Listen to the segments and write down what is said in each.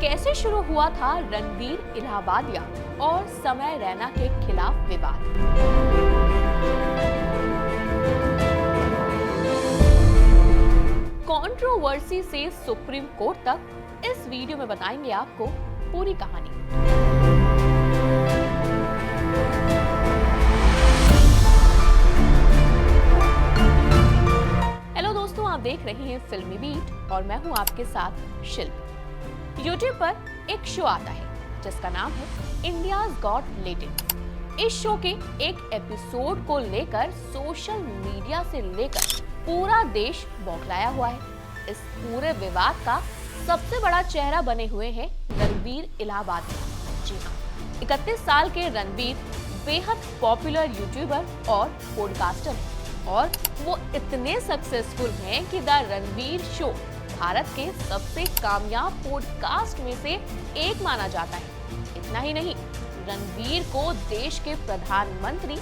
कैसे शुरू हुआ था रणबीर इलाहाबादिया और समय रैना के खिलाफ विवाद। कंट्रोवर्सी से सुप्रीम कोर्ट तक इस वीडियो में बताएंगे आपको पूरी कहानी। हेलो दोस्तों, आप देख रहे हैं फिल्मी बीट और मैं हूं आपके साथ शिल्पी। YouTube पर एक शो आता है जिसका नाम है इंडियाज गॉट लेटेंट। इस शो के एक एपिसोड को लेकर सोशल मीडिया से लेकर पूरा देश बौखलाया हुआ है। इस पूरे विवाद का सबसे बड़ा चेहरा बने हुए हैं रणबीर इलाहाबादिया। जी हाँ, 31 साल के रणबीर बेहद पॉपुलर यूट्यूबर और पॉडकास्टर हैं और वो इतने सक्सेसफुल हैं कि द रणबीर शो भारत के सबसे कामयाब पॉडकास्ट में से एक माना जाता है। इतना ही नहीं, रणबीर को देश के प्रधानमंत्री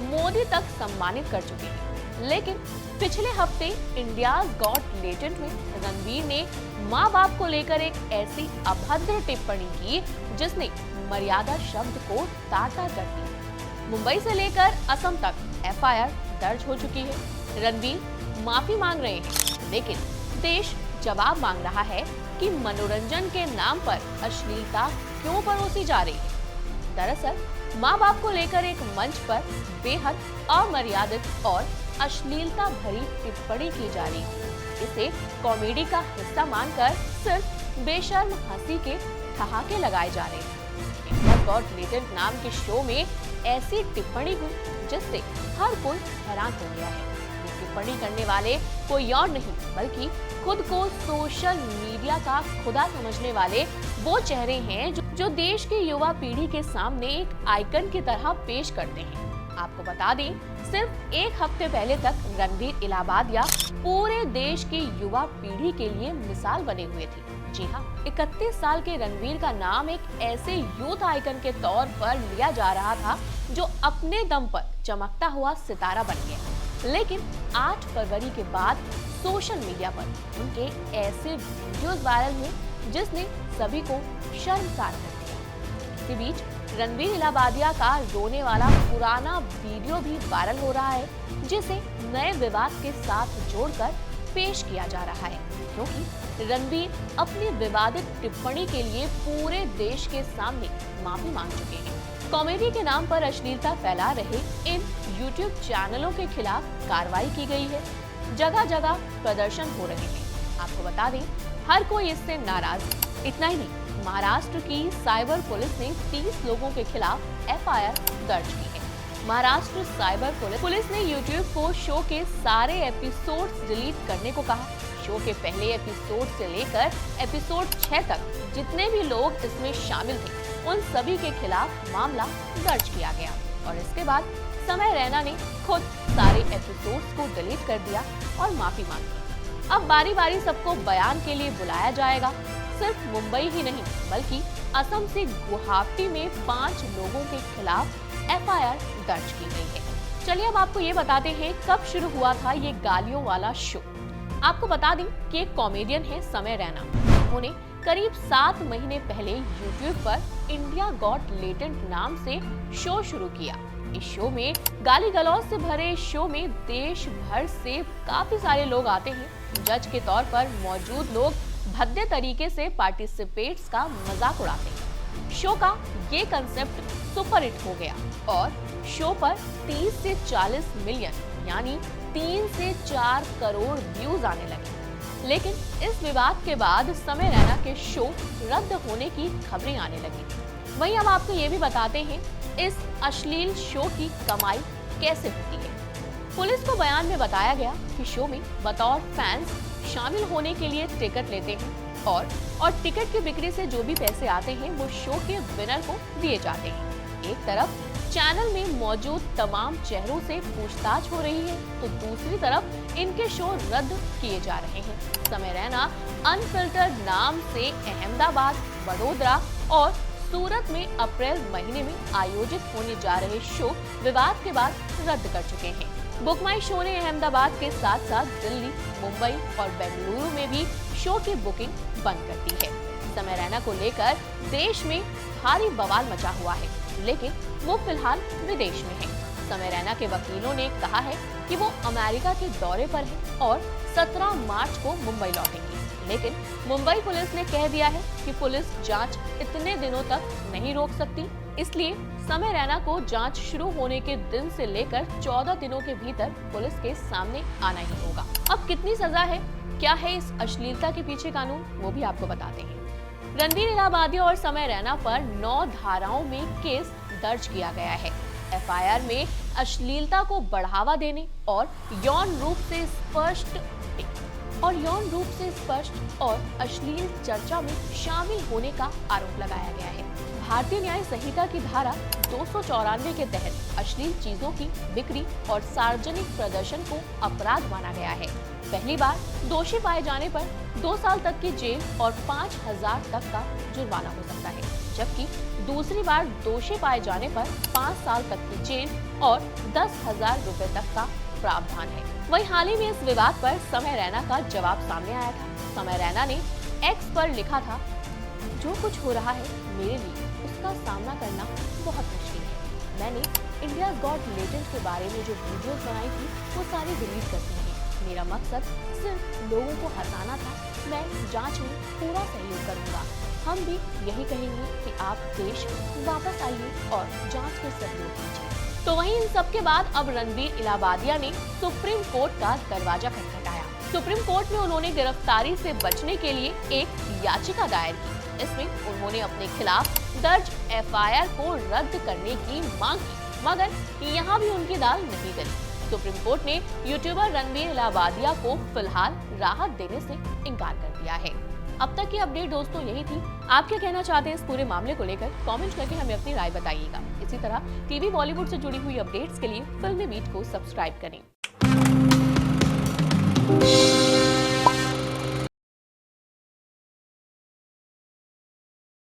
मोदी तक सम्मानित कर चुके हैं। लेकिन पिछले हफ्ते इंडियाज गॉट लेटेंट में रणबीर ने माँ बाप को लेकर एक ऐसी अभद्र टिप्पणी की जिसने मर्यादा शब्द को ताटा कर दिया। मुंबई से लेकर असम तक FIR दर्ज हो चुकी है। रणबीर माफी मांग रहे हैं, लेकिन देश जवाब मांग रहा है कि मनोरंजन के नाम पर अश्लीलता क्यों परोसी जा रही है। दरअसल माँ बाप को लेकर एक मंच पर बेहद अमर्यादित और अश्लीलता भरी टिप्पणी की जा रही है। इसे कॉमेडी का हिस्सा मानकर सिर्फ बेशर्म हंसी के ठहाके लगाए जा रहे हैं। इंडिया गॉट लेटेंट नाम के शो में ऐसी टिप्पणी हुई जिससे हर कोई हैरान हो गया है। टिप्पणी करने वाले कोई और नहीं बल्कि खुद को सोशल मीडिया का खुदा समझने वाले वो चेहरे हैं जो देश की युवा पीढ़ी के सामने एक आइकन की तरह पेश करते हैं। आपको बता दें, सिर्फ एक हफ्ते पहले तक रणबीर इलाहाबादिया पूरे देश की युवा पीढ़ी के लिए मिसाल बने हुए थे। जी हाँ, 31 साल के रणबीर का नाम एक ऐसे यूथ आइकन के तौर पर लिया जा रहा था जो अपने दम पर चमकता हुआ सितारा बन गया। लेकिन 8 फरवरी के बाद सोशल मीडिया पर उनके ऐसे वीडियोस वायरल हुए जिसने सभी को शर्मसार कर दिया। इसी बीच रणबीर इलाहाबादिया का रोने वाला पुराना वीडियो भी वायरल हो रहा है जिसे नए विवाद के साथ जोड़कर पेश किया जा रहा है, क्योंकि रणबीर अपनी विवादित टिप्पणी के लिए पूरे देश के सामने माफी मांग चुके हैं। कॉमेडी के नाम पर अश्लीलता फैला रहे इन YouTube चैनलों के खिलाफ कार्रवाई की गई है। जगह जगह प्रदर्शन हो रहे हैं। आपको बता दें, हर कोई इससे नाराज है। इतना ही नहीं, महाराष्ट्र की साइबर पुलिस ने 30 लोगों के खिलाफ FIR दर्ज की है। महाराष्ट्र साइबर पुलिस ने YouTube को शो के सारे एपिसोड्स डिलीट करने को कहा। शो के पहले एपिसोड से लेकर एपिसोड 6 तक जितने भी लोग इसमें शामिल थे उन सभी के खिलाफ मामला दर्ज किया गया और इसके बाद समय रैना ने खुद सारे एपिसोड्स को डिलीट कर दिया और माफी मांगी। अब बारी बारी सबको बयान के लिए बुलाया जाएगा। सिर्फ मुंबई ही नहीं बल्कि असम से गुवाहाटी में 5 लोगों के खिलाफ FIR दर्ज की गई है। चलिए अब आपको ये बताते हैं कब शुरू हुआ था ये गालियों वाला शो। आपको बता दें कि एक कॉमेडियन है समय रैना। उन्होंने करीब 7 महीने पहले YouTube पर इंडिया गॉट लेटेंट नाम से शो शुरू किया। इस शो में गाली गलौज से भरे शो में देश भर से काफी सारे लोग आते हैं। जज के तौर पर मौजूद लोग भद्दे तरीके से पार्टिसिपेट्स का मजाक उड़ाते हैं। शो का ये कंसेप्ट सुपर हिट हो गया और शो पर 30 से 40 मिलियन यानी 3 से 4 करोड़ व्यूज आने लगे। लेकिन इस विवाद के बाद समय रैना के शो रद्द होने की खबरें आने लगी। वहीं अब आपको ये भी बताते हैं इस अश्लील शो की कमाई कैसे होती है। पुलिस को बयान में बताया गया कि शो में बतौर फैंस शामिल होने के लिए टिकट लेते हैं और टिकट की बिक्री से जो भी पैसे आते हैं वो शो के विनर को दिए जाते हैं। एक तरफ चैनल में मौजूद तमाम चेहरों से पूछताछ हो रही है तो दूसरी तरफ इनके शो रद्द किए जा रहे हैं। समय रैना अनफिल्टर्ड नाम से अहमदाबाद, वडोदरा और सूरत में अप्रैल महीने में आयोजित होने जा रहे शो विवाद के बाद रद्द कर चुके हैं। बुक माई शो ने अहमदाबाद के साथ साथ दिल्ली, मुंबई और बेंगलुरु में भी शो की बुकिंग बंद कर दी है। समय रैना को लेकर देश में भारी बवाल मचा हुआ है, लेकिन वो फिलहाल विदेश में है। समय रैना के वकीलों ने कहा है कि वो अमेरिका के दौरे पर है और 17 मार्च को मुंबई लौटेंगे, लेकिन मुंबई पुलिस ने कह दिया है कि पुलिस जांच इतने दिनों तक नहीं रोक सकती, इसलिए समय रैना को जांच शुरू होने के दिन से लेकर 14 दिनों के भीतर पुलिस के सामने आना ही होगा। अब कितनी सजा है, क्या है इस अश्लीलता के पीछे कानून, वो भी आपको बताते हैं। रणवीर इलाहाबादिया और समय रैना पर 9 धाराओं में केस दर्ज किया गया है। एफआईआर में अश्लीलता को बढ़ावा देने और यौन रूप से स्पष्ट और अश्लील चर्चा में शामिल होने का आरोप लगाया गया है। भारतीय न्याय संहिता की धारा 294 के तहत अश्लील चीजों की बिक्री और सार्वजनिक प्रदर्शन को अपराध माना गया है। पहली बार दोषी पाए जाने पर 2 साल तक की जेल और 5,000 तक का जुर्माना हो सकता है, जबकि दूसरी बार दोषी पाए जाने पर 5 साल तक की जेल और 10,000 रुपए तक का प्रावधान है। वहीं हाल ही में इस विवाद पर समय रैना का जवाब सामने आया था। समय रैना ने एक्स पर लिखा था, जो कुछ हो रहा है मेरे लिए उसका सामना करना बहुत मुश्किल है। मैंने इंडियाज गॉट लेटेंट के बारे में जो वीडियोस बनाई थी वो सारी डिलीट कर दी हैं। मेरा मकसद सिर्फ लोगों को हंसाना था। मैं जांच में पूरा सहयोग करूंगा। हम भी यही कहेंगे कि आप देश वापस आइए और जांच में सहयोग कीजिए। तो वहीं इन सब के बाद अब रणवीर इलाहाबादिया ने सुप्रीम कोर्ट का दरवाजा खटखटाया। सुप्रीम कोर्ट में उन्होंने गिरफ्तारी से बचने के लिए एक याचिका दायर की। इसमें उन्होंने अपने खिलाफ दर्ज एफआईआर को रद्द करने की मांग की, मगर यहाँ भी उनकी दाल नहीं गली। सुप्रीम कोर्ट ने यूट्यूबर रणवीर इलाहाबादिया को फिलहाल राहत देने से इनकार कर दिया है। अब तक की अपडेट दोस्तों यही थी। आप क्या कहना चाहते हैं इस पूरे मामले को लेकर? कमेंट करके हमें अपनी राय बताइएगा। इसी तरह टीवी बॉलीवुड से जुड़ी हुई अपडेट्स के लिए फिल्मी बीट को सब्सक्राइब करें।